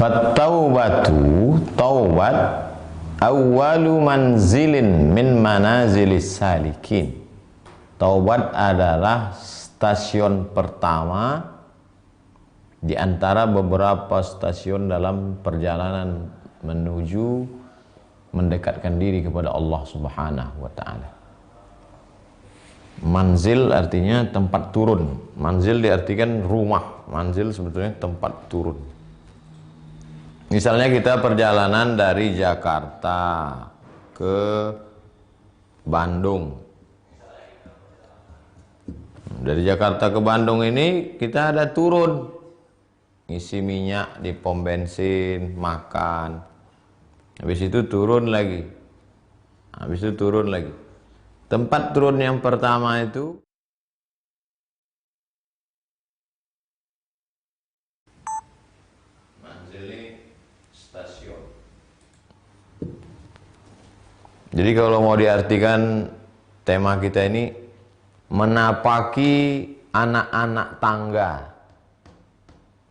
Fattaubatu, taubat, awwalu manzilin min manazilis salikin. Taubat adalah stasiun pertama di antara beberapa stasiun dalam perjalanan menuju mendekatkan diri kepada Allah Subhanahu wa ta'ala. Manzil artinya tempat turun. Manzil diartikan rumah. Manzil sebetulnya tempat turun. Misalnya kita perjalanan dari Jakarta ke Bandung. Dari Jakarta ke Bandung ini kita ada turun, isi minyak di pom bensin, makan, habis itu turun lagi, habis itu turun lagi. Tempat turun yang pertama itu manzili stasiun. Jadi kalau mau diartikan tema kita ini menapaki anak-anak tangga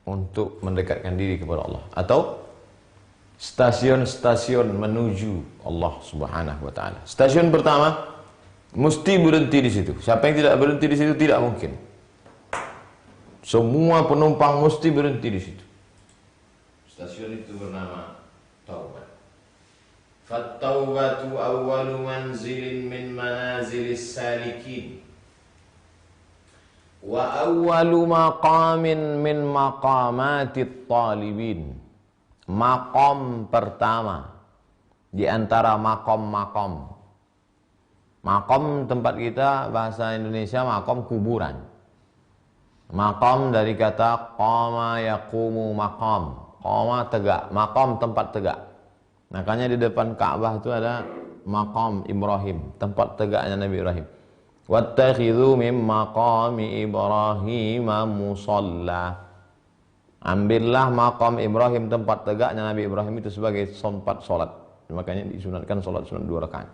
untuk mendekatkan diri kepada Allah, atau stasiun-stasiun menuju Allah Subhanahu wa ta'ala. Stasiun pertama mesti berhenti di situ. Siapa yang tidak berhenti di situ tidak mungkin. Semua penumpang mesti berhenti di situ. Stasiun itu bernama taubat. Fattaubatu awwalu manzilin min manazilis salikin. Wa awwalu maqamin min maqamatit talibin. Maqam pertama di antara maqam-maqam. Maqam tempat kita bahasa Indonesia maqam kuburan. Maqam dari kata qama yaqumu maqam. Qama tegak, maqam tempat tegak. Makanya di depan Ka'bah itu ada maqam Ibrahim, tempat tegaknya Nabi Ibrahim. Wattakhidhu min maqami Ibrahim musalla. Ambillah maqam Ibrahim, tempat tegaknya Nabi Ibrahim itu sebagai tempat solat. Makanya disunatkan solat sunat 2 rakaat.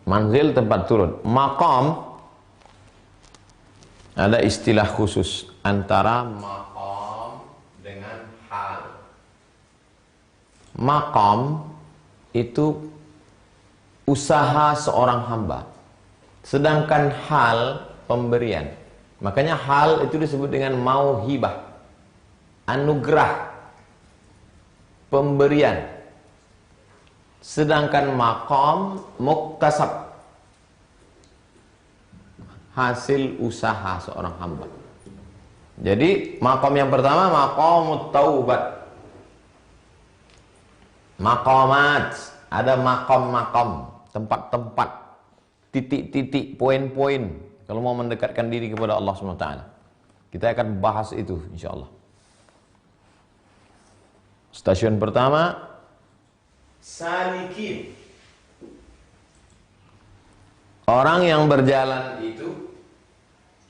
Manzil tempat turun. Maqam ada istilah khusus antara maqam dengan hal. Maqam itu usaha seorang hamba, sedangkan hal pemberian. Makanya hal itu disebut dengan mauhibah, anugerah, pemberian. Sedangkan maqam muktasab, hasil usaha seorang hamba. Jadi maqam yang pertama maqamut taubat. Maqamat, ada maqam-maqam, tempat-tempat, titik-titik, poin-poin kalau mau mendekatkan diri kepada Allah SWT. Kita akan bahas itu insyaallah. Stasiun pertama salikin. Orang yang berjalan itu,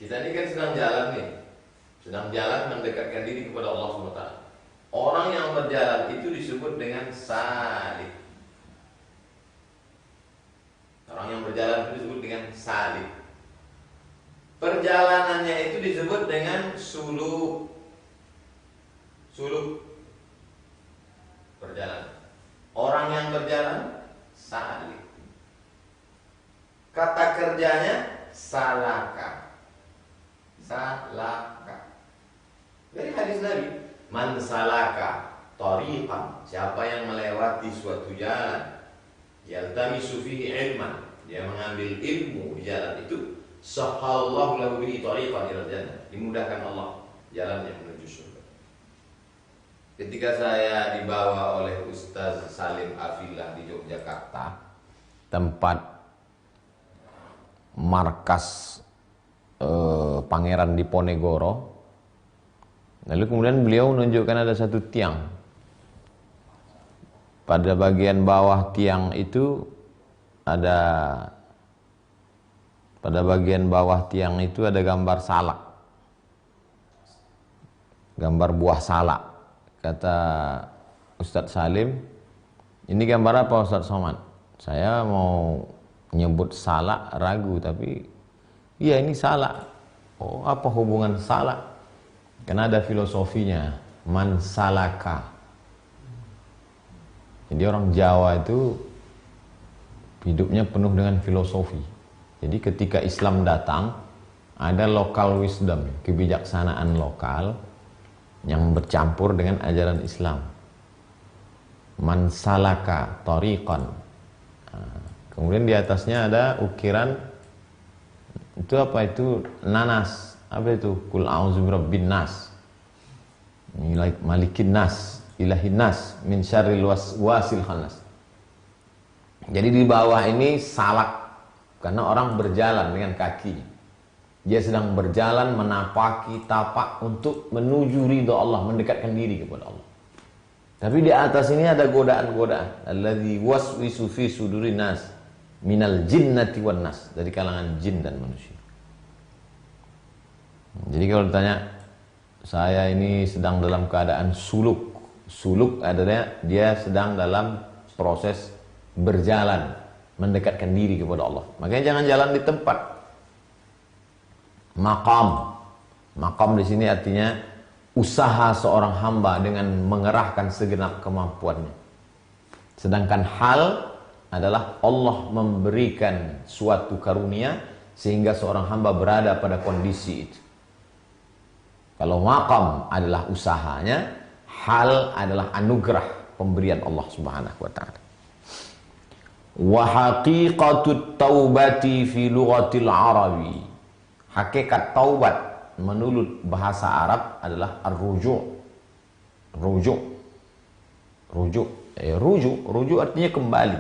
kita ini kan sedang jalan nih, sedang jalan mendekatkan diri kepada Allah SWT. Orang yang berjalan itu disebut dengan salik. Orang yang berjalan itu disebut dengan salik. Perjalanannya itu disebut dengan suluk. Suluk, perjalanan. Orang yang berjalan salik. Kata kerjanya salaka. Salaka. Dari hadis Nabi, man salaka tariqan, siapa yang melewati suatu jalan, yaltamisu fihi ilman, dia mengambil ilmu di jalan itu, sahallahu lahu bihi tariqan ilal jannah, dimudahkan Allah jalan yang menuju surga. Ketika saya dibawa oleh Ustaz Salim Afillah di Yogyakarta, tempat markas Pangeran Diponegoro, lalu kemudian beliau menunjukkan ada satu tiang. Pada bagian bawah tiang itu ada, pada bagian bawah tiang itu ada gambar salak, gambar buah salak. Kata Ustadz Salim, ini gambar apa Ustadz Somad? Saya mau nyebut salak ragu, tapi iya ini salak. Oh, apa hubungan salak? Karena ada filosofinya. Man salaka. Jadi orang Jawa itu hidupnya penuh dengan filosofi. Jadi ketika Islam datang, ada local wisdom, kebijaksanaan lokal yang bercampur dengan ajaran Islam. Man salaka tariqan. Kemudian di atasnya ada ukiran, itu apa itu? Nanas. Apa itu? Qul a'udzu birabbin nas. Malikin nas, ilahin nas, min syarril waswasil khannas. Jadi di bawah ini salak, karena orang berjalan dengan kakinya. Dia sedang berjalan menapaki tapak untuk menuju ridho Allah, mendekatkan diri kepada Allah. Tapi di atas ini ada godaan-godaan. Alladzi waswisu fi sudurin nas minal jinnati wan nas, dari kalangan jin dan manusia. Jadi kalau ditanya, saya ini sedang dalam keadaan suluk. Suluk adalah dia sedang dalam proses berjalan, mendekatkan diri kepada Allah. Makanya jangan jalan di tempat. Maqam. Maqam di sini artinya usaha seorang hamba dengan mengerahkan segenap kemampuannya. Sedangkan hal adalah Allah memberikan suatu karunia sehingga seorang hamba berada pada kondisi itu. Kalau maqam adalah usahanya, hal adalah anugerah pemberian Allah Subhanahu wa taala. Wa haqiqatut taubati fi lughatil arabi. Hakikat taubat menurut bahasa Arab adalah ar-ruju'. Rujuk. Rujuk. Rujuk artinya kembali.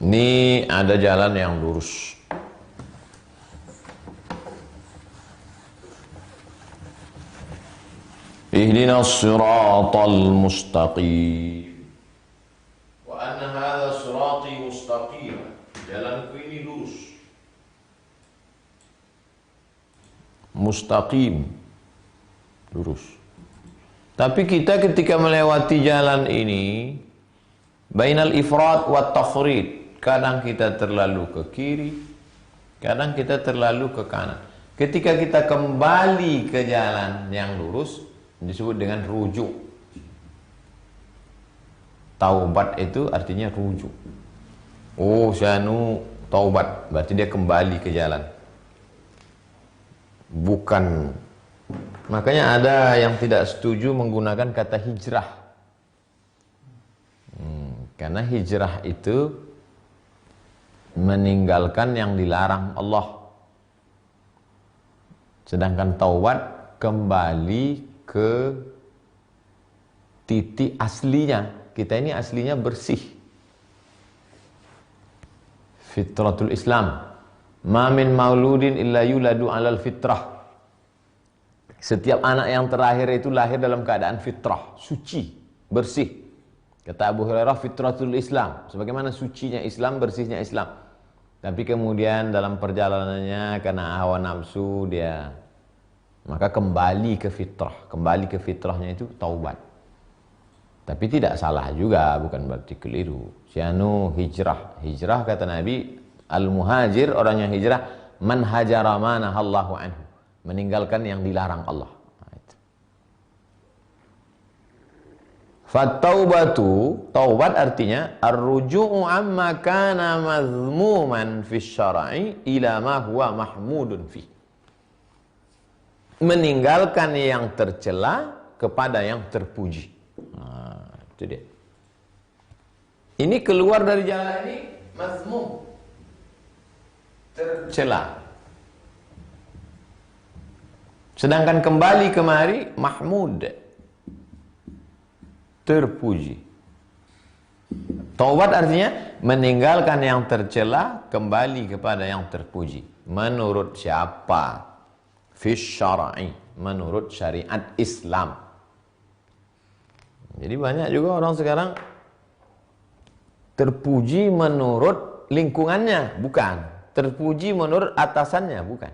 Ini ada jalan yang lurus. Ihdinas siratal mustaqim. Wa anna hadha sirati mustaqim. Jalanku ini lurus. Mustaqim. Lurus. Tapi kita ketika melewati jalan ini, bainal ifrat wa tafrid, kadang kita terlalu ke kiri, kadang kita terlalu ke kanan. Ketika kita kembali ke jalan yang lurus, disebut dengan rujuk. Taubat itu artinya rujuk. Oh, syanu taubat, berarti dia kembali ke jalan. Bukan. Makanya ada yang tidak setuju menggunakan kata hijrah. Karena hijrah itu meninggalkan yang dilarang Allah. Sedangkan taubat kembali ke titik aslinya. Kita ini aslinya bersih. Fitratul Islam. Ma min mauludin illa yuladu alal fitrah. Setiap anak yang terakhir itu lahir dalam keadaan fitrah, suci, bersih. Kata Abu Hurairah, fitratul Islam. Sebagaimana sucinya Islam, bersihnya Islam. Tapi kemudian dalam perjalanannya karena hawa nafsu dia, maka kembali ke fitrah. Kembali ke fitrahnya itu taubat. Tapi tidak salah juga, bukan berarti keliru. Syanu hijrah. Hijrah kata Nabi, al-muhajir, orang yang hijrah, man hajara ma nahallahu anhu. Meninggalkan yang dilarang Allah. Fattaubatu, taubat artinya ar-ruju'u amma kana mazmuman fi syara'i ila ma huwa mahmudun fi. Meninggalkan yang tercela kepada yang terpuji. Itu dia. Ini keluar dari jalan ini mazmum, tercela. Sedangkan kembali kemari mahmud, terpuji. Taubat artinya meninggalkan yang tercela, kembali kepada yang terpuji. Menurut siapa? Fi syara'i, menurut syariat Islam. Jadi banyak juga orang sekarang terpuji menurut lingkungannya, bukan. Terpuji menurut atasannya, bukan.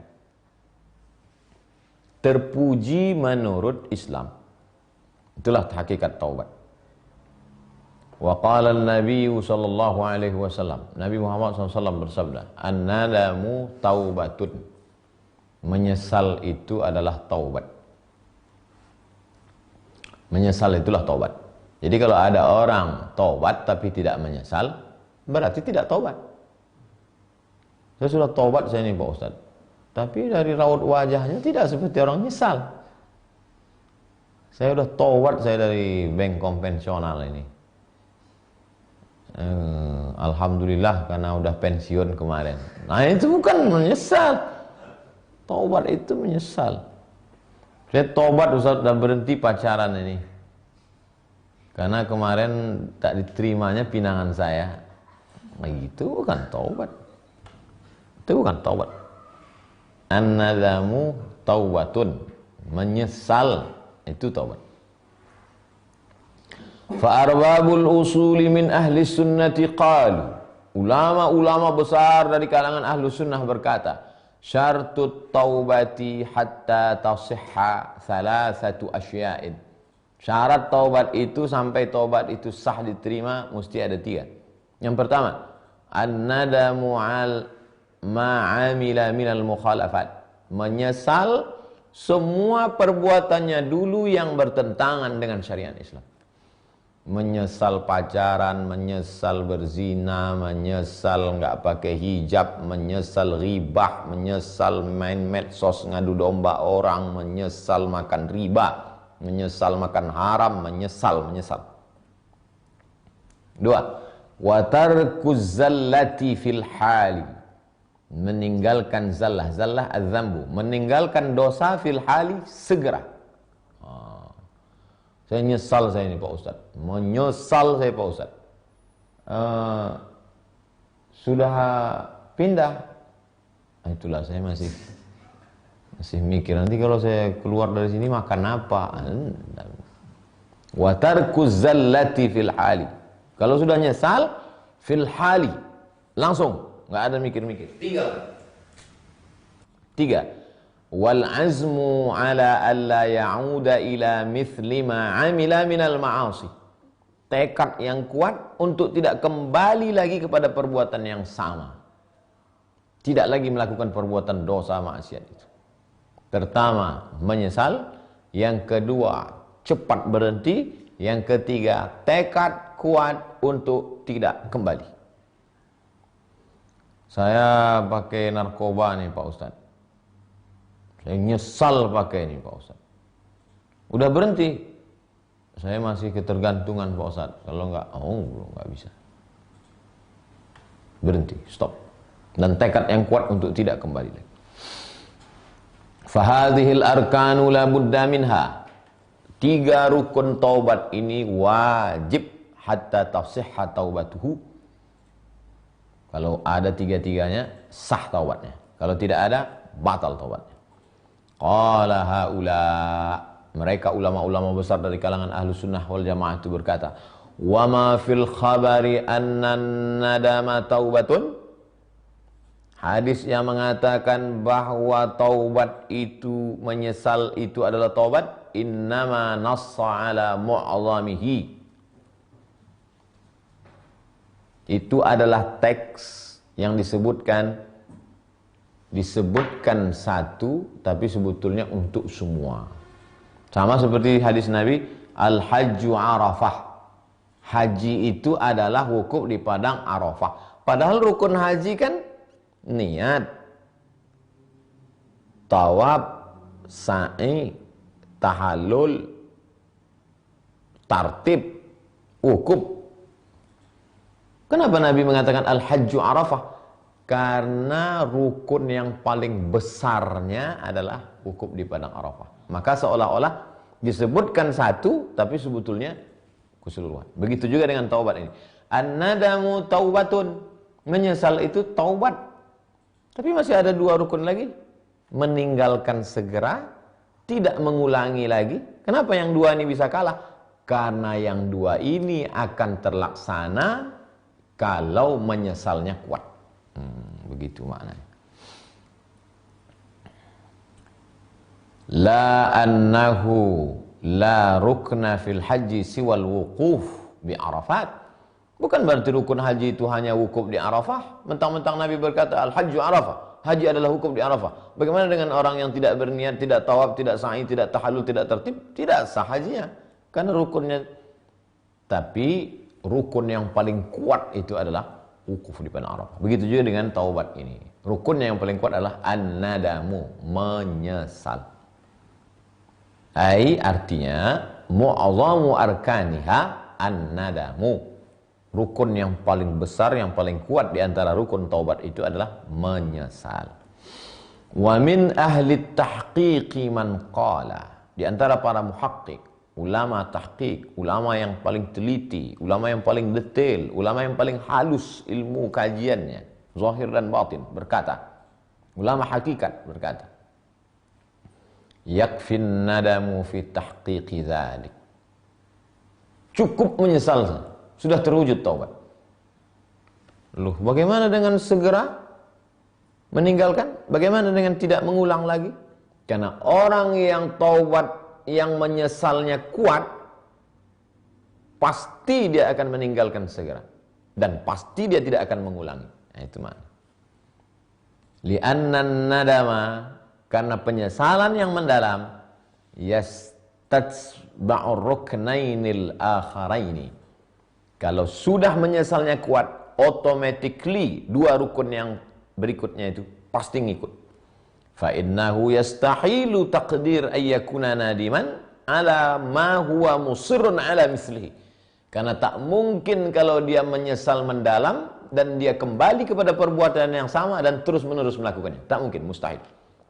Terpuji menurut Islam. Itulah hakikat taubat. Wa qala an-nabiy sallallahu alaihi wasallam, Nabi Muhammad SAW bersabda, an-nadamu taubatun. Menyesal itu adalah taubat. Menyesal itulah taubat. Jadi kalau ada orang taubat tapi tidak menyesal, berarti tidak taubat. Saya sudah taubat saya ini Pak Ustaz, tapi dari raut wajahnya tidak seperti orang nyesal. Saya udah taubat saya dari bank konvensional ini. Alhamdulillah karena udah pensiun kemarin. Nah itu bukan menyesal. Taubat itu menyesal. Saya taubat Ustaz dan berhenti pacaran ini. Karena kemarin tak diterimanya pinangan saya. Nah, itu bukan taubat. Itu bukan taubat. An-nadamu taubatun. Menyesal itu taubat. Fa'arbabul usuli min ahli sunnati qalu. Ulama-ulama besar dari kalangan ahlu sunnah berkata, syartut taubati hatta tasihha thalathatu asya'in. Syarat taubat itu sampai taubat itu sah diterima mesti ada 3. Yang pertama, an-nadamu al ma'amila minal mukhalafat. Menyesal semua perbuatannya dulu yang bertentangan dengan syariat Islam. Menyesal pacaran, menyesal berzina, menyesal nggak pakai hijab, menyesal ghibah, menyesal main medsos ngadu domba orang, menyesal makan riba, menyesal makan haram, menyesal. 2. Wa tarkuz zallati fil hali. Meninggalkan zallah az-zambu, meninggalkan dosa fil hali segera. Saya nyesal saya ini Pak Ustaz. Menyesal saya Pak Ustaz. Sudah pindah. Itulah saya masih mikir nanti kalau saya keluar dari sini makan apa. Wa tarkuz zallati fil hali. Kalau sudah nyesal fil hali langsung, enggak ada mikir-mikir. 3. Wal azmu ala alla ya'uda ila mithli ma 'amila minal ma'asi. Tekad yang kuat untuk tidak kembali lagi kepada perbuatan yang sama. Tidak lagi melakukan perbuatan dosa maksiat itu. Pertama, menyesal. Yang kedua, cepat berhenti. Yang ketiga, tekad kuat untuk tidak kembali. Saya pakai narkoba nih Pak Ustaz. Saya nyesal pakai ini Pak Ustaz. Udah berhenti. Saya masih ketergantungan Pak Ustaz. Kalau enggak, enggak bisa. Berhenti, stop. Dan tekad yang kuat untuk tidak kembali lagi. Fahadhil arkanu la budda minha. 3 rukun taubat ini wajib hatta tasihha taubatuhu. Kalau ada 3-3-nya, sah taubatnya. Kalau tidak ada, batal taubatnya. Qala haula, mereka ulama-ulama besar dari kalangan ahlu sunnah wal jamaah itu berkata, wa ma fil khabari annan nadama taubatun. Hadis yang mengatakan bahwa taubat itu, menyesal itu adalah taubat, innama nassa ala mu'azamihi. Itu adalah teks yang disebutkan satu tapi sebetulnya untuk semua. Sama seperti hadis Nabi, al-hajju arafah. Haji itu adalah wukuf di padang Arafah. Padahal rukun haji kan niat, tawaf, sa'i, tahallul, tartib, wukuf. Kenapa Nabi mengatakan al-hajju arafah? Karena rukun yang paling besarnya adalah wukuf di padang Arafah. Maka seolah-olah disebutkan satu, tapi sebetulnya keseluruhan. Begitu juga dengan taubat ini. An-nadamu taubatun. Menyesal itu taubat. Tapi masih ada 2 rukun lagi. Meninggalkan segera, tidak mengulangi lagi. Kenapa yang 2 ini bisa kalah? Karena yang 2 ini akan terlaksana kalau menyesalnya kuat. Begitu maknanya. La annahu la rukna fil haji siwal wukuf bi Arafat. Bukan berarti rukun haji itu hanya wukuf di Arafah. Mentang-mentang Nabi berkata al-hajju Arafah. Haji adalah wukuf di Arafah. Bagaimana dengan orang yang tidak berniat, tidak tawaf, tidak sa'i, tidak tahallul, tidak tertib? Tidak sah hajinya. Karena rukunnya, tapi rukun yang paling kuat itu adalah wukuf di padang Arafah. Begitu juga dengan taubat ini. Rukunnya yang paling kuat adalah an-nadamu, menyesal. Artinya mu'azzamu arkaniha an-nadamu. Rukun yang paling besar, yang paling kuat di antara rukun taubat itu adalah menyesal. Wa min ahli tahqiqi man qala. Di antara para muhaqqiq, ulama tahqiq, ulama yang paling teliti, ulama yang paling detail, ulama yang paling halus ilmu kajiannya, zahir dan batin, berkata, ulama hakikat berkata, yakfin nadamu fi tahqiqi dzalik. Cukup menyesal, sudah terwujud taubat. Loh, bagaimana dengan segera meninggalkan? Bagaimana dengan tidak mengulang lagi? Karena orang yang taubat, yang menyesalnya kuat, pasti dia akan meninggalkan segera. Dan pasti dia tidak akan mengulangi. Nah, itu makna. Li'annan nadama, karena penyesalan yang mendalam, yastatsba'ur ruknainil akharaini. Kalau sudah menyesalnya kuat, automatically dua rukun yang berikutnya itu pasti ngikut. Fa innahu yastahilu taqdir ayyakuna nadiman ala ma huwa musirrun ala mislihi. Karena tak mungkin kalau dia menyesal mendalam dan dia kembali kepada perbuatan yang sama dan terus-menerus melakukannya. Tak mungkin, mustahil.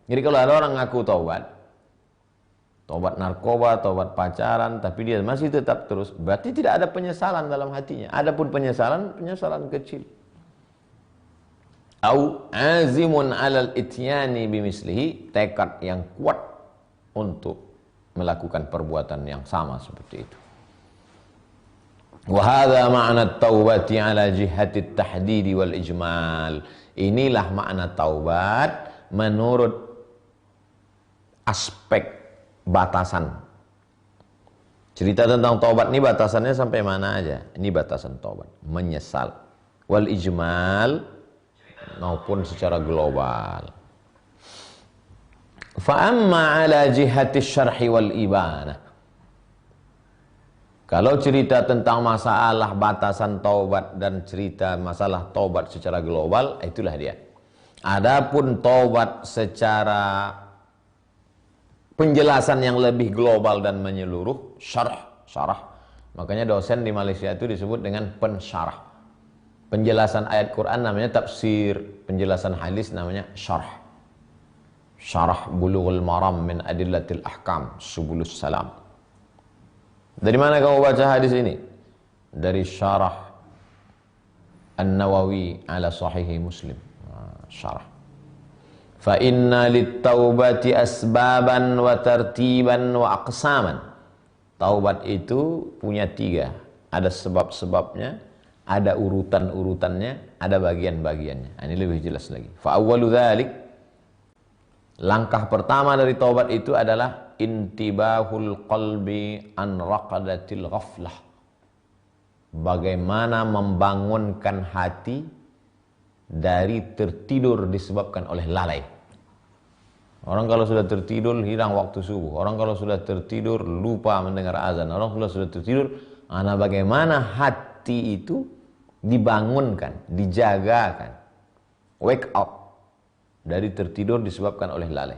Jadi kalau ada orang ngaku taubat narkoba, taubat pacaran, tapi dia masih tetap terus, berarti tidak ada penyesalan dalam hatinya. Adapun penyesalan kecil. Au azimun alal ityani bimislihi, tekad yang kuat untuk melakukan perbuatan yang sama seperti itu. Wa hadza ma'na taubati ala jihati tahdidi wal ijmal. Inilah makna taubat menurut aspek batasan. Cerita tentang taubat ini batasannya sampai mana aja? Ini batasan taubat, menyesal. Wal ijmal maupun secara global. Fa amma ala jihati syarhi wal ibana. Kalau cerita tentang masalah batasan taubat dan cerita masalah taubat secara global, itulah dia. Adapun taubat secara penjelasan yang lebih global dan menyeluruh, syarah. Makanya dosen di Malaysia itu disebut dengan pensyarah. Penjelasan ayat Quran namanya tafsir, penjelasan hadis namanya syarah. Syarah Bulughul Maram min Adillatil Ahkam, Subulus Salam. Dari mana kamu baca hadis ini? Dari syarah An-Nawawi ala Sahihi Muslim. Syarah. Fa inna lit-taubati asbaban wa tartiban wa aqsaman. Taubat itu punya 3. Ada sebab-sebabnya, ada urutan-urutannya, ada bagian-bagiannya. Ini lebih jelas lagi. Fa awwalu dzalik, langkah pertama dari taubat itu adalah intibahul qalbi an raqadatil ghaflah. Bagaimana membangunkan hati dari tertidur disebabkan oleh lalai. Orang kalau sudah tertidur hilang waktu subuh. Orang kalau sudah tertidur lupa mendengar azan. Orang kalau sudah tertidur, bagaimana hati itu dibangunkan, dijagakan, wake up dari tertidur disebabkan oleh lalai.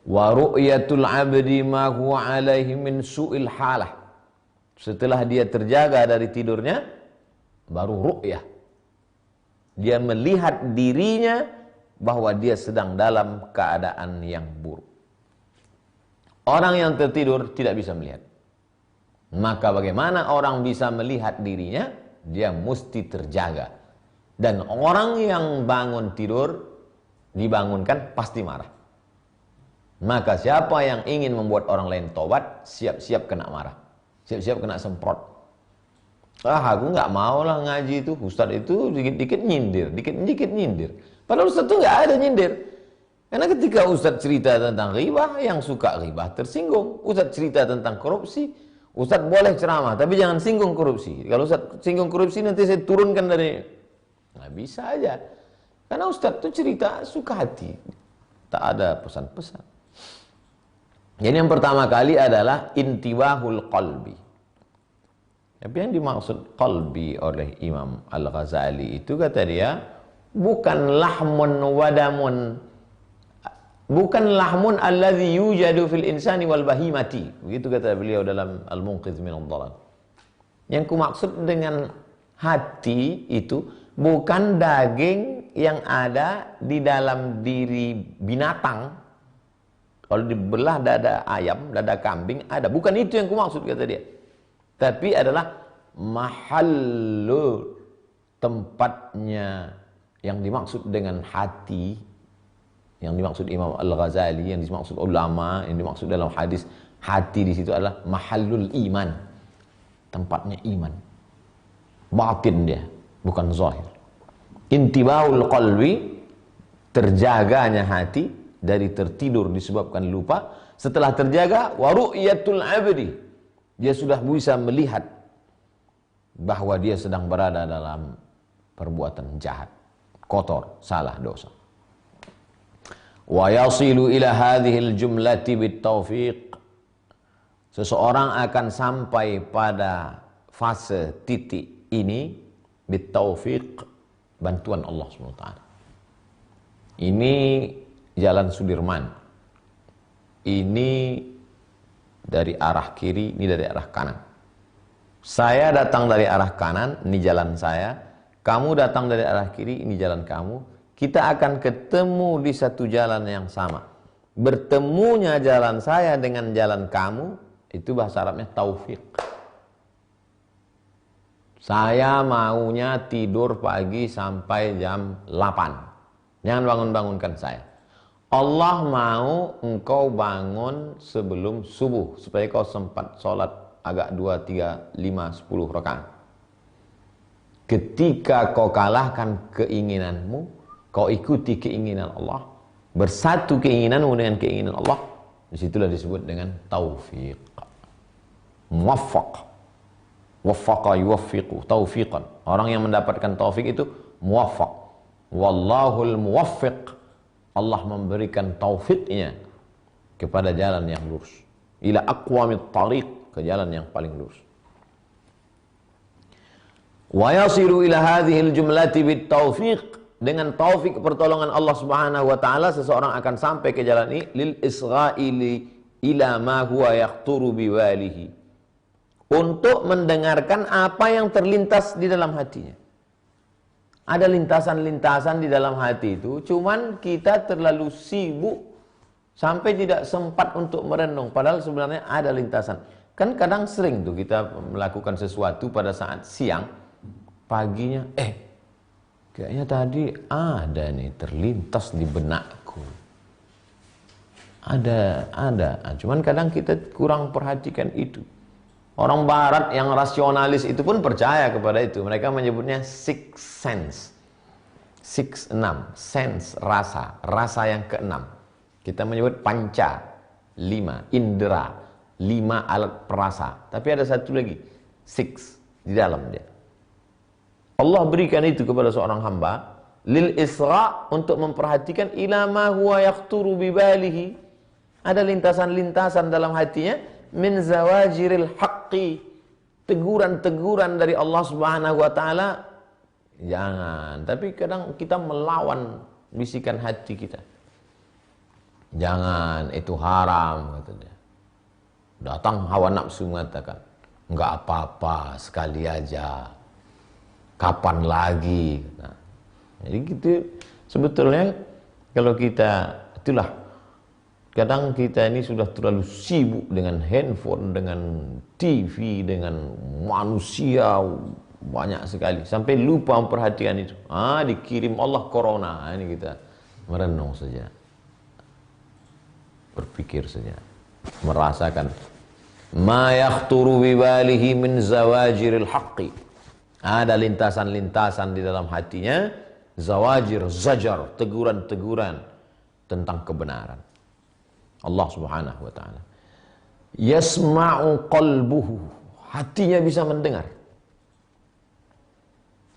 Wa ru'yatul 'abdi ma huwa 'alaihi min su'il halah. Setelah dia terjaga dari tidurnya, baru ru'yah. Dia melihat dirinya bahwa dia sedang dalam keadaan yang buruk. Orang yang tertidur tidak bisa melihat. Maka bagaimana orang bisa melihat dirinya? Dia mesti terjaga. Dan orang yang bangun tidur, dibangunkan, pasti marah. Maka siapa yang ingin membuat orang lain tobat, siap-siap kena marah. Siap-siap kena semprot. Aku nggak mau lah ngaji itu. Ustadz itu dikit-dikit nyindir, dikit-dikit nyindir. Padahal Ustadz itu nggak ada nyindir. Karena ketika Ustadz cerita tentang ghibah, yang suka ghibah tersinggung. Ustadz cerita tentang korupsi, Ustadz boleh ceramah, tapi jangan singgung korupsi. Kalau Ustadz singgung korupsi, nanti saya turunkan dari... Nggak bisa aja. Karena Ustadz itu cerita suka hati. Tak ada pesan-pesan. Jadi yang pertama kali adalah intibahul qalbi. Tapi yang dimaksud qalbi oleh Imam Al-Ghazali itu kata dia bukan lahmun wadamun, bukan lahmun alladhi yujadu fil insani wal bahimati. Begitu kata beliau dalam Al-Munqidh min ad-Dhalal. Yang kumaksud dengan hati itu bukan daging yang ada di dalam diri binatang. Kalau dibelah dada ayam, dada kambing ada. Bukan itu yang kumaksud kata dia. Tapi adalah mahallu, tempatnya yang dimaksud dengan hati, yang dimaksud Imam Al-Ghazali, yang dimaksud ulama, yang dimaksud dalam hadis hati di situ adalah mahallul iman, tempatnya iman, batin dia, bukan zahir. Intibahul qalbi, terjaganya hati dari tertidur disebabkan lupa. Setelah terjaga, wa ru'yatul abdi, dia sudah bisa melihat bahwa dia sedang berada dalam perbuatan jahat, kotor, salah, dosa. Wa yasilu ila hadhil jumlati bitaufiq, seseorang akan sampai pada fase titik ini bitaufiq, bantuan Allah SWT. Ini Jalan Sudirman, ini dari arah kiri, ini dari arah kanan. Saya datang dari arah kanan, ini jalan saya. Kamu datang dari arah kiri, ini jalan kamu. Kita akan ketemu di satu jalan yang sama. Bertemunya jalan saya dengan jalan kamu, itu bahasa Arabnya taufik. Saya maunya tidur pagi sampai jam 8. Jangan bangun-bangunkan saya. Allah mau engkau bangun sebelum subuh, supaya kau sempat sholat agak 2, 3, 5, 10 rakaat. Ketika kau kalahkan keinginanmu, kau ikuti keinginan Allah, bersatu keinginanmu dengan keinginan Allah, disitulah disebut dengan taufiq. Muwaffaq, waffaqa yuwaffiqu taufiqan. Orang yang mendapatkan taufik itu muwaffaq. Wallahul muwaffiq, Allah memberikan taufiknya kepada jalan yang lurus, ila aqwamit tariq, ke jalan yang paling lurus. Wa yasilu ila hadhil jumlati bit taufiq, dengan taufik pertolongan Allah Subhanahu wa taala seseorang akan sampai ke jalan ini lil isra'ili ila ma huwa yaqturu biwalihi, untuk mendengarkan apa yang terlintas di dalam hatinya. Ada lintasan-lintasan di dalam hati itu, cuman kita terlalu sibuk sampai tidak sempat untuk merenung, padahal sebenarnya ada lintasan. Kan kadang sering tuh kita melakukan sesuatu pada saat siang, paginya kayaknya tadi ada nih terlintas di benakku. Ada. Cuman kadang kita kurang perhatikan itu. Orang barat yang rasionalis itu pun percaya kepada itu. Mereka menyebutnya six sense. 6 sense, rasa yang keenam. Kita menyebut panca, 5 indera, 5 alat perasa. Tapi ada satu lagi, 6 di dalam dia. Allah berikan itu kepada seorang hamba lil isra, untuk memperhatikan ila ma huwa yaqturu bibalihi. Ada lintasan-lintasan dalam hatinya min zawajiril haqqi, teguran-teguran dari Allah Subhanahu wa taala. Jangan, tapi kadang kita melawan bisikan hati kita. Jangan, itu haram, kata dia. Datang hawa nafsu mengatakan, enggak apa-apa, sekali aja. Kapan lagi? Nah, jadi gitu sebetulnya kalau kita, itulah kadang kita ini sudah terlalu sibuk dengan handphone, dengan TV, dengan manusia banyak sekali sampai lupa memperhatikan itu. Dikirim Allah corona, ini kita merenung saja, berpikir saja, merasakan ma yaqturu bibalihi min zawajiril haqqi. Ada lintasan-lintasan di dalam hatinya, zawajir, zajar, teguran-teguran tentang kebenaran Allah Subhanahu wa taala. Yasma'u qalbuhu, hatinya bisa mendengar.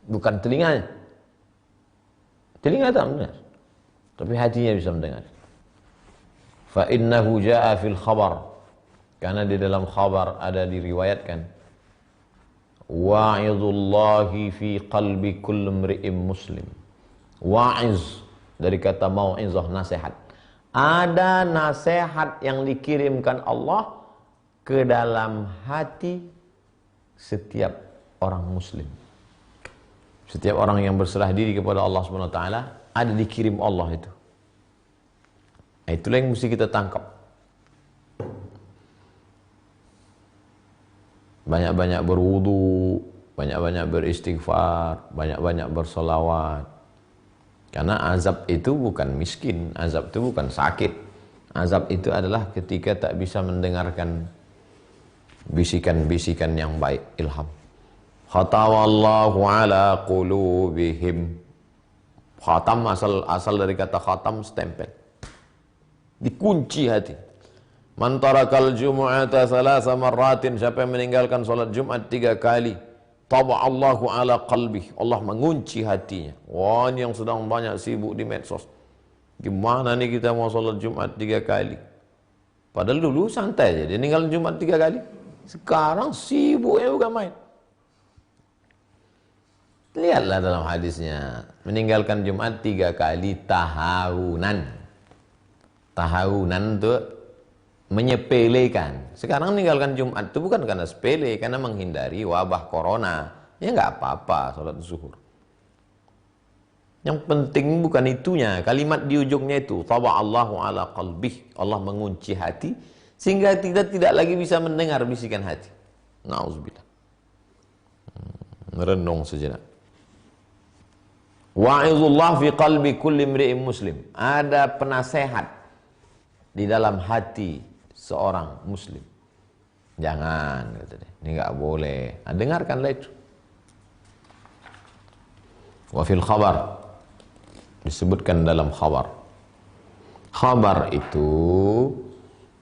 Bukan telinganya. Telinga tak mendengar, tapi hatinya bisa mendengar. Fa innahu jaa fil khabar, karena di dalam khabar ada diriwayatkan, wa'izullahi fi qalbi kulli imri'in muslim. Wa'iz dari kata mau'izah, nasihat. Ada nasihat yang dikirimkan Allah ke dalam hati setiap orang muslim. Setiap orang yang berserah diri kepada Allah Subhanahu wa taala ada dikirim Allah itu. Nah, itulah yang mesti kita tangkap. Banyak-banyak berwudu, banyak-banyak beristighfar, banyak-banyak bersolawat. Karena azab itu bukan miskin, azab itu bukan sakit. Azab itu adalah ketika tak bisa mendengarkan bisikan-bisikan yang baik, ilham. Khatawallahu ala qulubihim. Khatam asal dari kata khatam, stempel. Dikunci hati. Man tarakal jumu'ata salasa marratin, siapa yang meninggalkan salat Jumat 3 kali, taba'allahu ala qalbih, Allah mengunci hatinya. Wah, ini yang sedang banyak sibuk di medsos. Gimana nih kita mau salat Jumat 3 kali? Padahal dulu santai aja, dia ninggalin Jumat 3 kali. Sekarang sibuknya bukan main. Lihatlah dalam hadisnya, meninggalkan Jumat 3 kali tahawunan. Tahawunan itu menyepelekan. Sekarang meninggalkan Jumat itu bukan karena sepele, karena menghindari wabah corona. Ya nggak apa-apa sholat zuhur. Yang penting bukan itunya. Kalimat di ujungnya itu, taba'allahu ala qalbih, Allah mengunci hati sehingga tidak lagi bisa mendengar bisikan hati. Nauzubillah. Merenung sejenak. Wa'izullah fi qalbi kulli imri'in muslim. Ada penasehat di dalam hati seorang muslim. Jangan, kata dia, ini nggak boleh. Nah, dengarkanlah itu. Wa fil khabar, disebutkan dalam khabar. Khabar itu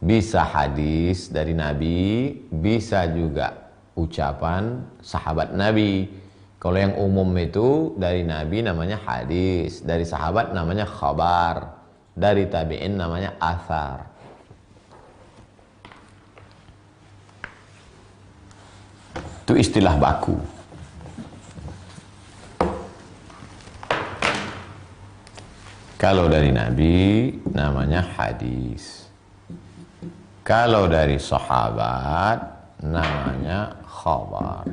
bisa hadis dari Nabi, bisa juga ucapan sahabat Nabi. Kalau yang umum itu dari Nabi namanya hadis, dari sahabat namanya khabar, dari tabi'in namanya athar. Itu istilah baku. Kalau dari Nabi namanya hadis. Kalau dari sahabat namanya khabar.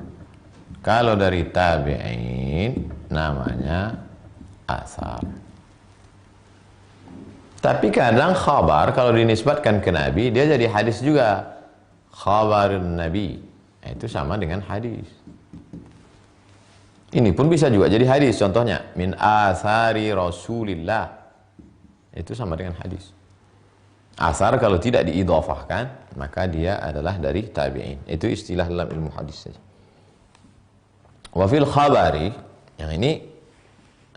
Kalau dari tabi'in namanya athar. Tapi kadang khabar kalau dinisbatkan ke Nabi, dia jadi hadis juga. Khabarun Nabi, itu sama dengan hadis. Ini pun bisa juga jadi hadis. Contohnya, min athari Rasulillah, itu sama dengan hadis. Asar kalau tidak diidhafahkan, maka dia adalah dari tabi'in. Itu istilah dalam ilmu hadis saja. Wa fil khabari, yang ini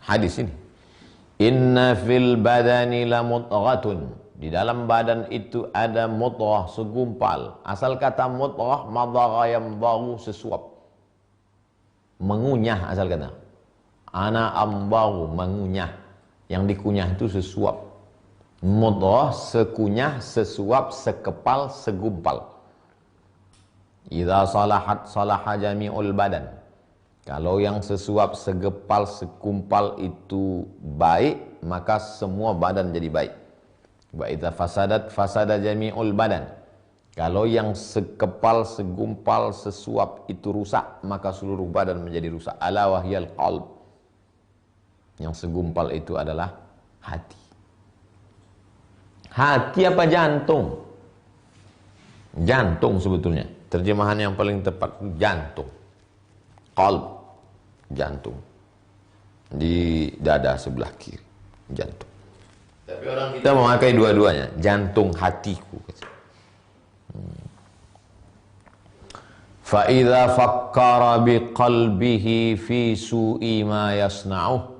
hadis ini, inna fil badani la mudghatun, di dalam badan itu ada mudghah, segumpal. Asal kata mudghah, madagha yamdaghu, sesuap, mengunyah. Asal kata ana ambaghu, mengunyah. Yang dikunyah itu sesuap. Mudghah, sekunyah, sesuap, sekepal, segumpal. Idza salahat salaha jami'ul badan. Kalau yang sesuap, segepal, segumpal itu baik, maka semua badan jadi baik. Wa idza fasadat fasada jami'ul badan. Kalau yang sekepal, segumpal, sesuap itu rusak, maka seluruh badan menjadi rusak. Ala wahyal qalb. Yang segumpal itu adalah hati. Hati apa jantung? Jantung sebetulnya. Terjemahan yang paling tepat jantung. Qalb, jantung. Di dada sebelah kiri, jantung. Tapi orang kita memakai dua-duanya, jantung hatiku. Fa idza fakkara biqalbihi fi su'i ma yasna'uh.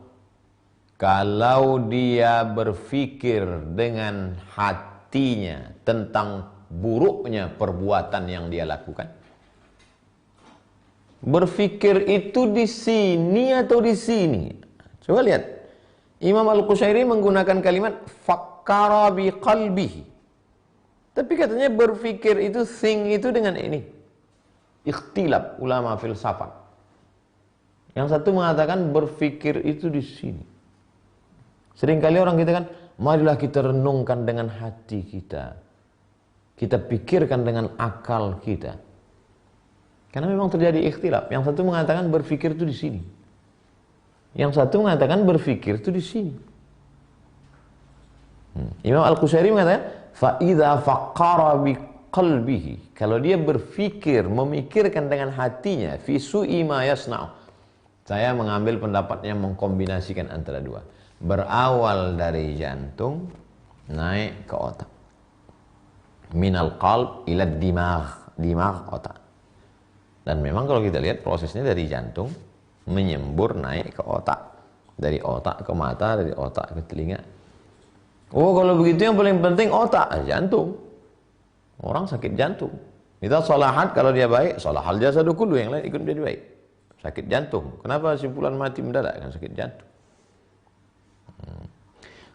Kalau dia berpikir dengan hatinya tentang buruknya perbuatan yang dia lakukan. Berpikir itu di sini atau di sini? Coba lihat. Imam Al-Qushairi menggunakan kalimat fakkara bi qalbihi. Tapi katanya berpikir itu, think itu dengan ini. Ikhtilaf ulama filsafat. Yang satu mengatakan berpikir itu di sini. Seringkali orang kita kan, marilah kita renungkan dengan hati kita. Kita pikirkan dengan akal kita. Karena memang terjadi ikhtilaf. Yang satu mengatakan berpikir itu di sini. Yang satu mengatakan berpikir itu di sini. Imam Al-Qusairi mengatakan, فَإِذَا فَقَّرَ بِقَلْبِهِ, kalau dia berpikir, memikirkan dengan hatinya, فِي سُوءِ مَا يَصْنَعُ. Saya mengambil pendapatnya mengkombinasikan antara dua. Berawal dari jantung, naik ke otak. Minal qalb ila dimagh, dimagh otak. Dan memang kalau kita lihat prosesnya dari jantung menyembur naik ke otak, dari otak ke mata, dari otak ke telinga. Oh, kalau begitu yang paling penting otak, jantung. Orang sakit jantung. Kita salahat, kalau dia baik, salahal jasadu kullu, yang lain ikut menjadi baik. Sakit jantung. Kenapa simpulan mati mendadak? Kan sakit jantung.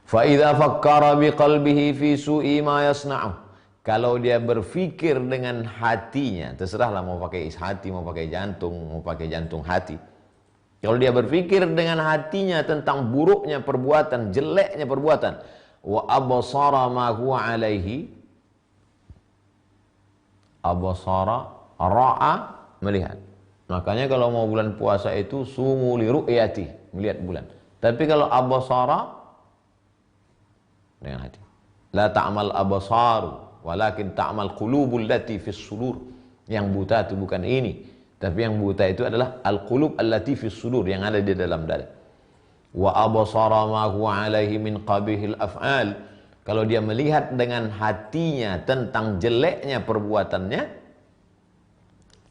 Fa idza fakkara biqalbihi fi su'i ma yasna'u. Kalau dia berpikir dengan hatinya, terserahlah mau pakai hati, mau pakai jantung hati. Kalau dia berpikir dengan hatinya tentang buruknya perbuatan, jeleknya perbuatan, wa absara ma huwa alaihi, absara, ra'a, melihat. Makanya kalau mau bulan puasa itu sumu li ru'yati, melihat bulan. Tapi kalau absara dengan hati. La ta'mal absaru walakin ta'mal qulubul lati fis sudur. Yang buta itu bukan ini, tapi yang buta itu adalah al-qulub allati fis sudur, yang ada di dalam dada. Wa absara ma huwa alaihi min qabihil af'al. Kalau dia melihat dengan hatinya tentang jeleknya perbuatannya,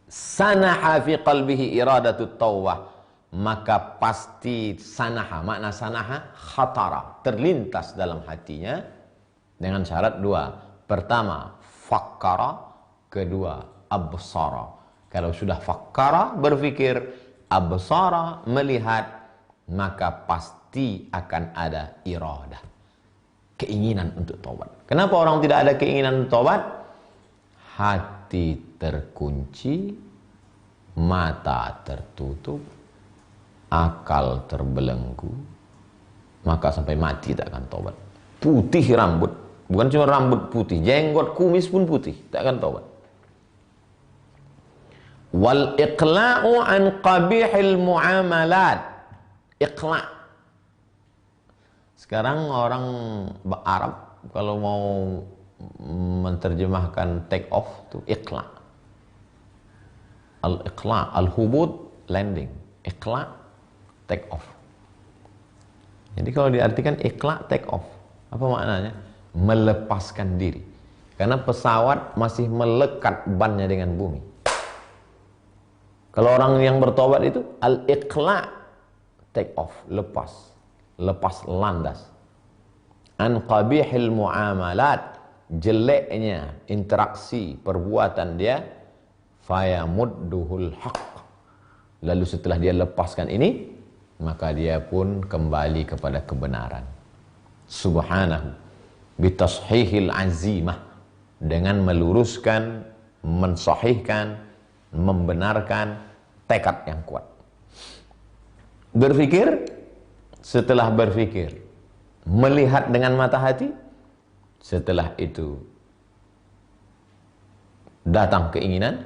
sanaha fi qalbihi iradatut taubah, maka pasti sanaha, makna sanaha khatara, terlintas dalam hatinya dengan syarat dua. Pertama, fakkara, kedua, absara. Kalau sudah fakkara, berpikir, absara, melihat, maka pasti akan ada iradah, keinginan untuk tobat. Kenapa orang tidak ada keinginan untuk tobat? Hati terkunci, mata tertutup, akal terbelenggu, maka sampai mati tak akan tobat. Putih rambut, bukan cuma rambut putih, jenggot, kumis pun putih, tak akan tobat. Wal iqla'u an qabihil muamalat. Iqla'. Sekarang orang Arab kalau mau menerjemahkan take off itu iqla'. Al-iqla', al-hubud, landing. Iqla', take off. Jadi kalau diartikan iqla', take off, apa maknanya? Melepaskan diri. Karena pesawat masih melekat bannya dengan bumi. Kalau orang yang bertobat itu al-iqla', take off, lepas landas. An qabihil muamalat, jeleknya interaksi perbuatan dia, fayamudduhul haqq. Lalu setelah dia lepaskan ini, maka dia pun kembali kepada kebenaran. Subhanahu bitashihil azimah, dengan meluruskan, mensahihkan, membenarkan tekad yang kuat. Berpikir, setelah berpikir, melihat dengan mata hati, setelah itu datang keinginan,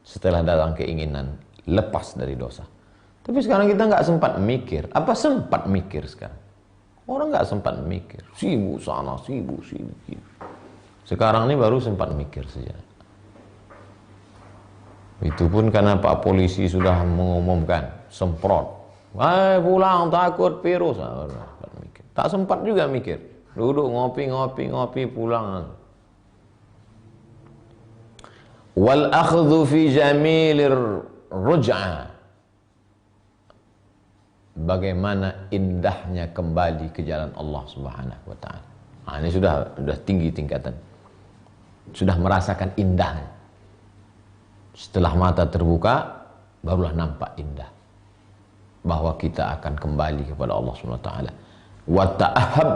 setelah datang keinginan lepas dari dosa. Tapi sekarang kita nggak sempat mikir. Apa sempat mikir sekarang? Orang nggak sempat mikir, sibuk sana, sibuk sini. Sekarang ini baru sempat mikir saja. Itu pun karena Pak Polisi sudah mengumumkan semprot. Pulang takut virus. Tak sempat juga mikir. Duduk ngopi pulang. Wal akhdhu fi jamilir ruj'ah. Bagaimana indahnya kembali ke jalan Allah Subhanahu wa taala. Nah, ini sudah tinggi tingkatan. Sudah merasakan indahnya. Setelah mata terbuka, barulah nampak indah bahwa kita akan kembali kepada Allah Subhanahu wa taala. Wa ta'ahhab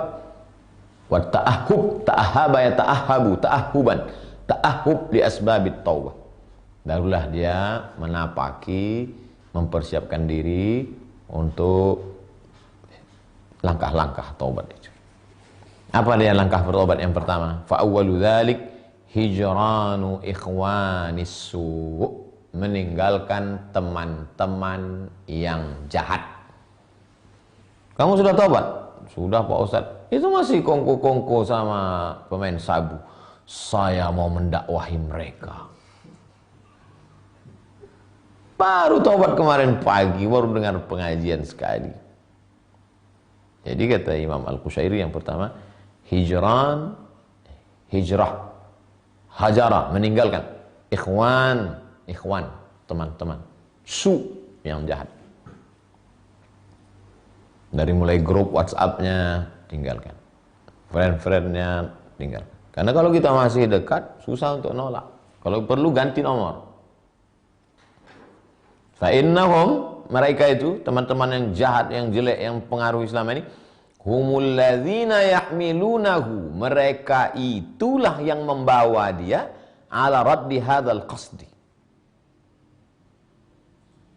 Wa ta'ahhub, ta'ahhaba ya ta'ahhabu, ta'ahhuban, ta'ahhub li asbabit taubah. Barulah dia menapaki, mempersiapkan diri untuk langkah-langkah taubat itu. Apa dia langkah bertobat yang pertama? Fa awwalu dzalik hijranu ikhwanis su', meninggalkan teman-teman yang jahat. Kamu sudah tobat? Sudah Pak Ustadz. Itu masih kongko-kongko sama pemain sabu. Saya mau mendakwahi mereka. Baru tobat kemarin pagi, baru dengar pengajian sekali. Jadi kata Imam Al-Qushairi yang pertama, hijrah, hajara, meninggalkan. Ikhwan, teman-teman. Su, yang jahat. Dari mulai grup WhatsApp-nya, tinggalkan. Friend-friendnya, tinggalkan. Karena kalau kita masih dekat, susah untuk nolak. Kalau perlu ganti nomor. Fa'innahum, mereka itu, teman-teman yang jahat, yang jelek, yang pengaruh Islam ini, humul ladzina yahmilunahu, mereka itulah yang membawa dia ala raddi hadzal qasdi,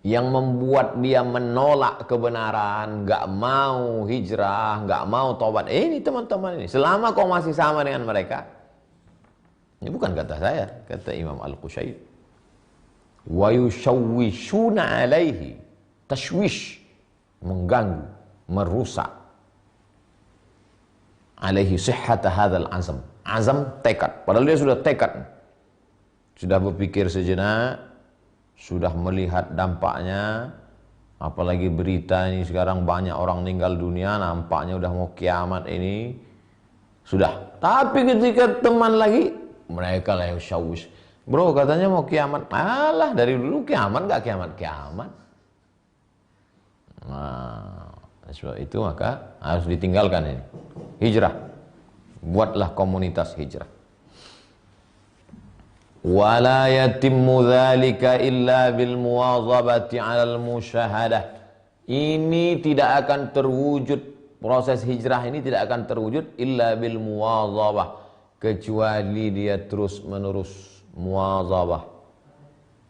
yang membuat dia menolak kebenaran, nggak mau hijrah, nggak mau taubat. Ini teman-teman ini, selama kau masih sama dengan mereka, ini bukan kata saya, kata Imam Al-Qushairi, wa yushawwishuna alaihi, tashwish, mengganggu, merusak, alaihi sihhata hadzal azam, azam tekad, padahal dia sudah tekad, sudah berpikir sejenak, sudah melihat dampaknya, apalagi berita ini sekarang banyak orang meninggal dunia, nampaknya udah mau kiamat ini, sudah. Tapi ketika teman lagi, mereka lah yang syawish, bro katanya mau kiamat, alah dari dulu kiamat nggak kiamat. Nah, sebab itu maka harus ditinggalkan ini, hijrah, buatlah komunitas hijrah. Wala yatimmu dzalika illa bil muwazabati 'alal musyahadah. Ini tidak akan terwujud, proses hijrah ini tidak akan terwujud illa bil muwazabah, kecuali dia terus-menerus muwazabah.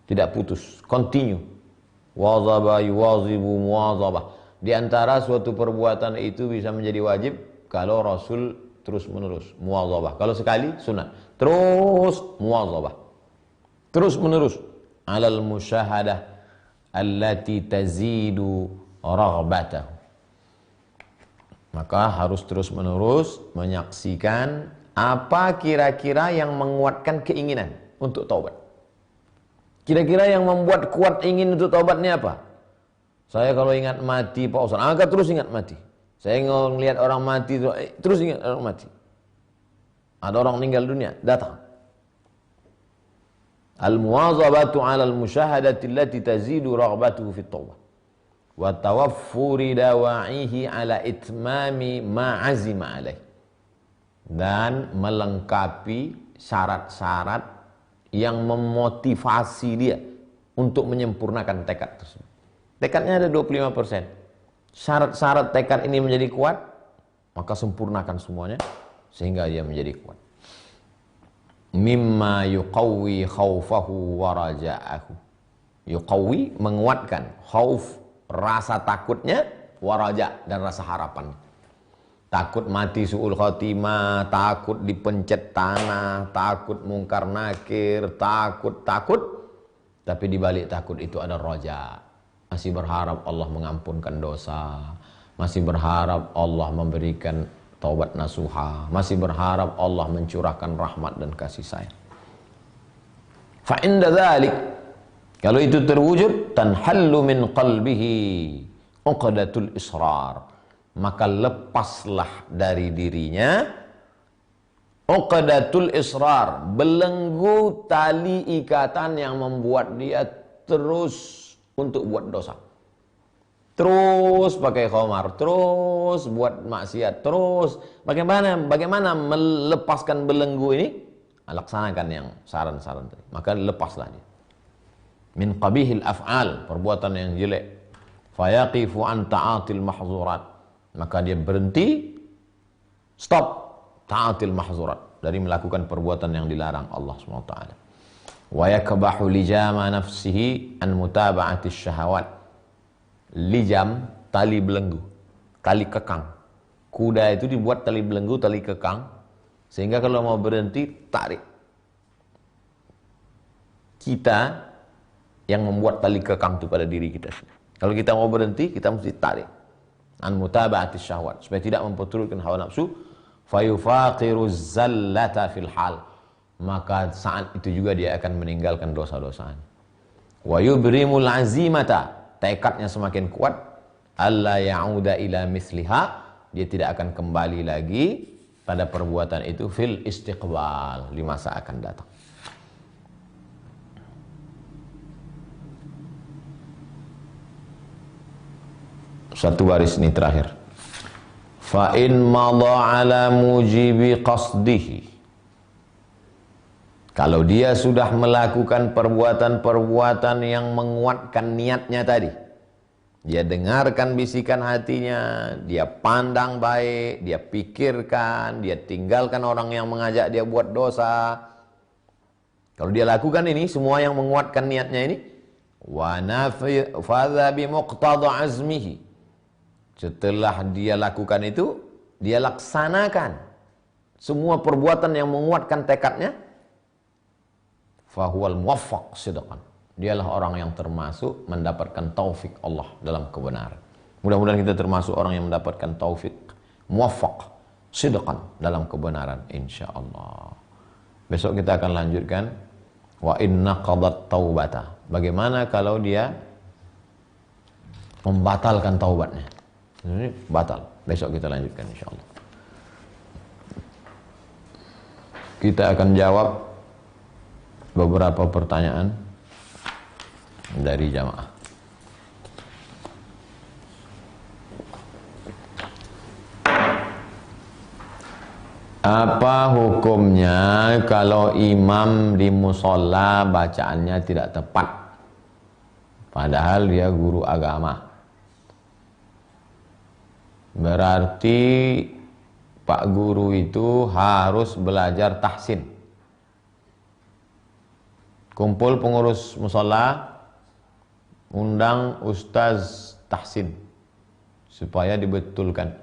Tidak putus, continue. Wazaba yuwazibu muwazabah. Di antara suatu perbuatan itu bisa menjadi wajib kalau Rasul terus-menerus muwazabah. Kalau sekali sunat. Terus muwazabah. Terus menerus alal musyahadah allati tazidu raghbatahu. Maka harus terus menerus menyaksikan apa kira-kira yang menguatkan keinginan untuk taubat. Kira-kira yang membuat kuat ingin untuk taubatnya apa? Saya kalau ingat mati Pak Ustaz, maka terus ingat mati. Saya ngelihat orang mati terus ingat orang mati. Ada orang meninggal dunia, datang. Al-muwazabatu 'alal musyahadati allati tazidu raghbatuhu fit taubah wa tawaffuri dawa'ihi 'ala itmami ma 'azima 'alaih, dan melengkapi syarat-syarat yang memotivasi dia untuk menyempurnakan tekad tersebut. Tekadnya ada 25%. Syarat-syarat tekad ini menjadi kuat, maka sempurnakan semuanya sehingga dia menjadi kuat. Mimma yuqawwi khaufahu wa raja'ahu. Yuqawwi, menguatkan, khauf, rasa takutnya, wa raja', dan rasa harapan. Takut mati su'ul khatimah, takut dipencet tanah, takut mungkar nakir, takut. Tapi di balik takut itu ada raja'. Masih berharap Allah mengampunkan dosa, masih berharap Allah memberikan taubat nasuha, masih berharap Allah mencurahkan rahmat dan kasih sayang. Fa inda dzalik, kalau itu terwujud, tanhallu min qalbihi uqdatul israr, maka lepaslah dari dirinya uqdatul israr, belenggu tali ikatan yang membuat dia terus untuk buat dosa, terus pakai khamar, terus buat maksiat, terus bagaimana melepaskan belenggu ini? Laksanakan yang saran-saran tadi, maka lepaslah dia. Min qabihil af'al, perbuatan yang jelek, fayaqifu an ta'atil mahzurat, maka dia berhenti, stop ta'atil mahzurat, dari melakukan perbuatan yang dilarang Allah SWT. Wa yakbahu lijama nafsihi an mutaba'ati syahawat. Lijam, tali belenggu, tali kekang. Kuda itu dibuat tali belenggu, tali kekang, sehingga kalau mau berhenti, tarik. Kita yang membuat tali kekang itu pada diri kita. Kalau kita mau berhenti, kita mesti tarik. An mutaba'ati syahwat, supaya tidak memperturutkan hawa nafsu. Fayufaqiru zallata fil hal, maka saat itu juga dia akan meninggalkan dosa-dosanya. Wa yubrimul azimata, tekadnya semakin kuat. Alla ya'uda ila misliha, dia tidak akan kembali lagi pada perbuatan itu fil istiqbal, di masa akan datang. Satu baris ini terakhir. Fa in madha ala mujibi qasdihi, kalau dia sudah melakukan perbuatan-perbuatan yang menguatkan niatnya tadi, dia dengarkan bisikan hatinya, dia pandang baik, dia pikirkan, dia tinggalkan orang yang mengajak dia buat dosa. Kalau dia lakukan ini, semua yang menguatkan niatnya ini, wa nafadha bi muqtada azmihi, setelah dia lakukan itu, dia laksanakan semua perbuatan yang menguatkan tekadnya, fahuwal muwaffaq sidqan, dialah orang yang termasuk mendapatkan taufik Allah dalam kebenaran. Mudah-mudahan kita termasuk orang yang mendapatkan taufik muwaffaq sidqan dalam kebenaran, insyaallah. Besok kita akan lanjutkan wa inna qadat taubata, bagaimana kalau dia membatalkan taubatnya. Ini batal. Besok kita lanjutkan insyaallah. Kita akan jawab beberapa pertanyaan dari jamaah. Apa hukumnya kalau imam di musola bacaannya tidak tepat, padahal dia guru agama? Berarti Pak Guru itu harus belajar tahsin. Kumpul pengurus musola, undang Ustaz tahsin supaya dibetulkan.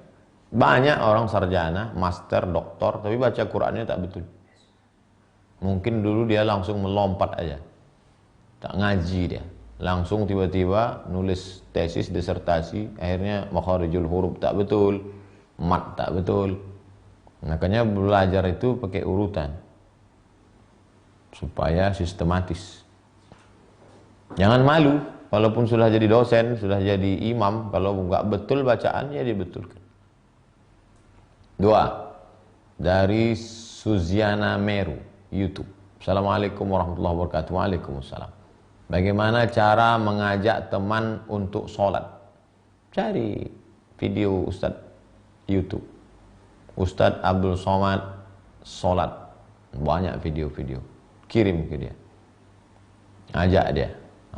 Banyak orang sarjana, master, doktor, tapi baca Qur'annya tak betul. Mungkin dulu dia langsung melompat aja, tak ngaji dia, langsung tiba-tiba nulis tesis, disertasi, akhirnya makharijul huruf tak betul, mat tak betul. Makanya belajar itu pakai urutan supaya sistematis. Jangan malu, walaupun sudah jadi dosen, sudah jadi imam, kalau nggak betul bacaannya dibetulkan. Doa dari Suziana Meru, YouTube. Assalamualaikum warahmatullahi wabarakatuh. Waalaikumsalam. Bagaimana cara mengajak teman untuk sholat? Cari video Ustadz YouTube, Ustadz Abdul Somad sholat. Banyak video-video, kirim ke dia, ajak dia,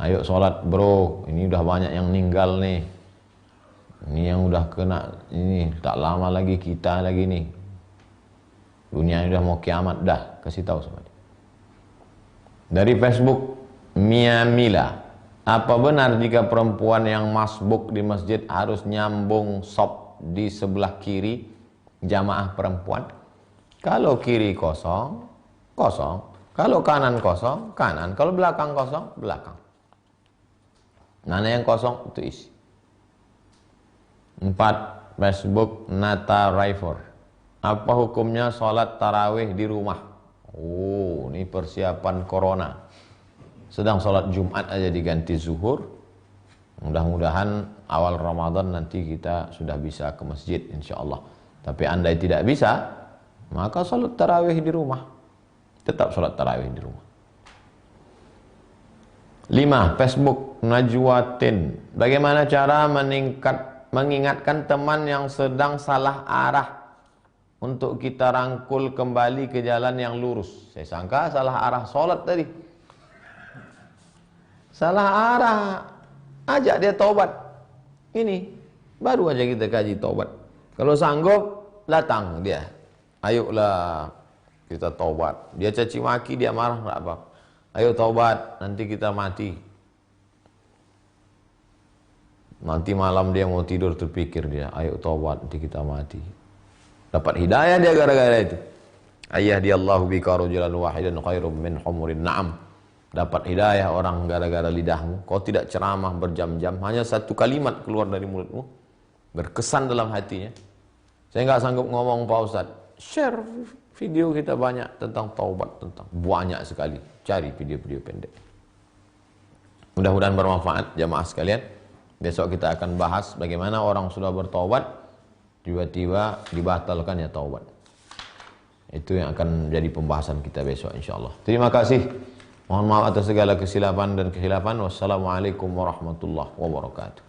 ayo sholat bro, ini udah banyak yang meninggal nih, ini yang udah kena, ini tak lama lagi kita lagi nih, dunia udah mau kiamat, dah kasih tahu sama dia. Dari Facebook, Mia Mila, apa benar jika perempuan yang masbuk di masjid harus nyambung sop di sebelah kiri jamaah perempuan? Kalau kiri kosong, kosong. Kalau kanan kosong, kanan. Kalau belakang kosong, belakang. Mana yang kosong, itu isi. 4. Facebook, Nata Raifor, apa hukumnya sholat tarawih di rumah? Oh, ini persiapan corona. Sedang sholat Jumat aja diganti zuhur. Mudah-mudahan awal Ramadan nanti kita sudah bisa ke masjid insyaallah. Tapi andai tidak bisa, maka sholat tarawih di rumah. Tetap sholat tarawih di rumah. 5. Facebook Najwatin, bagaimana cara mengingatkan teman yang sedang salah arah untuk kita rangkul kembali ke jalan yang lurus? Saya sangka salah arah sholat tadi. Salah arah, ajak dia taubat. Ini baru aja kita kaji taubat. Kalau sanggup, datang dia, Ayolah kita taubat. Dia caci maki, dia marah, enggak apa. Ayo taubat, nanti kita mati. Nanti malam dia mau tidur terpikir dia, ayo taubat, nanti kita mati. Dapat hidayah dia gara-gara itu. Ayah dia Allahu bika rajulan wahidan khairum min humurin na'am. Dapat hidayah orang gara-gara lidahmu. Kau tidak ceramah berjam-jam, hanya satu kalimat keluar dari mulutmu, berkesan dalam hatinya. Saya nggak sanggup ngomong Pak Ustadz. Share video kita banyak tentang taubat, tentang banyak sekali. Cari video-video pendek. Mudah-mudahan bermanfaat jamaah sekalian. Besok kita akan bahas bagaimana orang sudah bertaubat tiba-tiba dibatalkan ya taubat. Itu yang akan menjadi pembahasan kita besok insyaallah. Terima kasih. Mohon maaf atas segala kesilapan dan kehilafan. Wassalamualaikum warahmatullahi wabarakatuh.